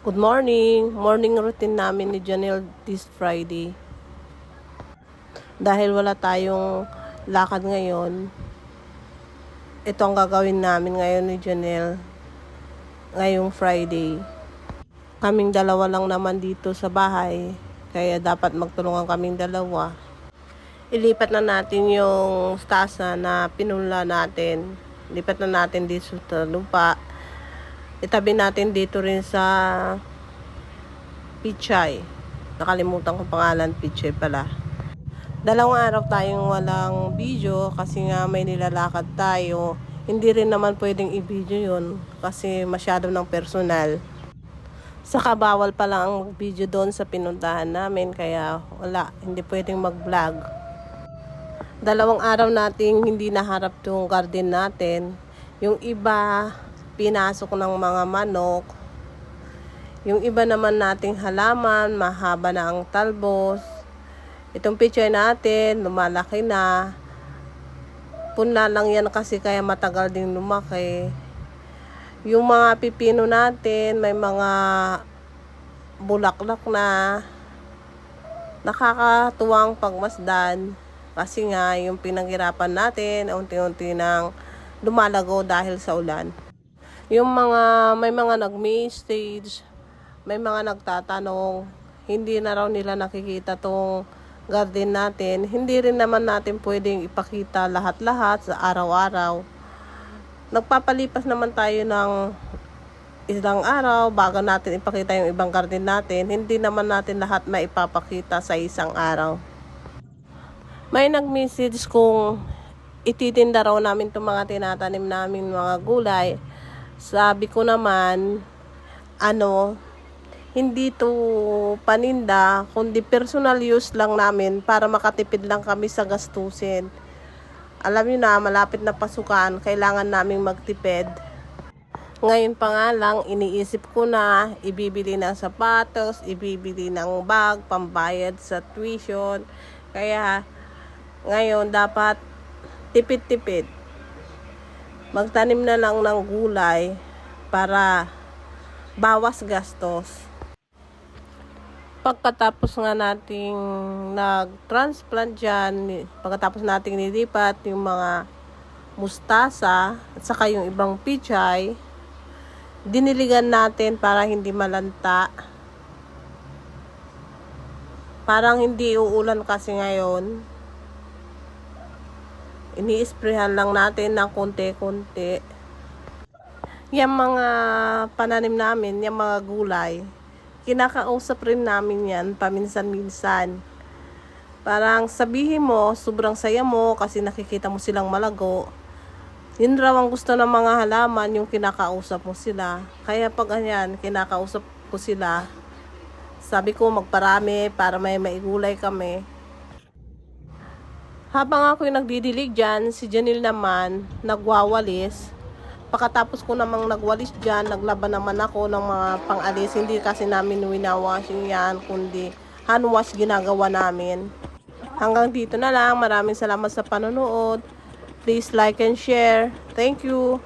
Good morning! Morning routine namin ni Janelle this Friday. Dahil wala tayong lakad ngayon, ito ang gagawin namin ngayon ni Janelle ngayong Friday. Kaming dalawa lang naman dito sa bahay, kaya dapat magtulungan kaming dalawa. Ilipat na natin yung stasa na pinunla natin. Lipat na natin dito sa lupa. Itabi natin dito rin sa Pichay. Nakalimutan ko pangalan, Pichay pala. Dalawang araw tayong walang video kasi nga may nilalakad tayo. Hindi rin naman pwedeng i-video yun kasi masyado ng personal. Saka bawal pa lang ang mag-video doon sa pinuntahan namin kaya wala, hindi pwedeng mag-vlog. Dalawang araw nating hindi naharap yung garden natin. Yung iba pinasok ng mga manok. Yung iba naman nating halaman, mahaba na ang talbos. Itong pichay natin, lumalaki na. Punla lang yan kasi kaya matagal din lumaki. Yung mga pipino natin, may mga bulaklak na. Nakakatuwang pagmasdan. Kasi nga, yung pinaghirapan natin, unti-unti nang lumalago dahil sa ulan. Yung may mga nag-message, may mga nagtatanong, hindi na raw nila nakikita tong garden natin. Hindi rin naman natin pwedeng ipakita lahat-lahat sa araw-araw. Nagpapalipas naman tayo ng ilang araw bago natin ipakita yung ibang garden natin. Hindi naman natin lahat maipapakita sa isang araw. May nag-message kung ititinda raw namin itong mga tinatanim namin mga gulay. Sabi ko naman, hindi to paninda, kundi personal use lang namin para makatipid lang kami sa gastusin. Alam niyo na, malapit na pasukan, kailangan naming magtipid. Ngayon pa nga lang, iniisip ko na ibibili ng sapatos, ibibili ng bag, pambayad sa tuition. Kaya ngayon dapat tipid-tipid. Magtanim na lang ng gulay para bawas gastos. Pagkatapos nga nating nag-transplant dyan, pagkatapos nating nilipat yung mga mustasa at saka yung ibang pichay, diniligan natin para hindi malanta. Parang hindi uulan kasi ngayon. Ini-sprayhan lang natin ng konti-konti. Yung mga pananim namin, yung mga gulay, kinakausap rin namin yan paminsan-minsan. Parang sabihin mo, sobrang saya mo kasi nakikita mo silang malago. Yun raw ang gusto ng mga halaman, yung kinakausap mo sila. Kaya pag ganyan, kinakausap ko sila. Sabi ko magparami para may maigulay kami. Habang ako yung nagdidilig dyan, si Janelle naman nagwawalis. Pagkatapos ko namang nagwalis dyan, naglaban naman ako ng mga pang-alis. Hindi kasi namin winawashing yan, kundi hand wash ginagawa namin. Hanggang dito na lang. Maraming salamat sa panonood. Please like and share. Thank you.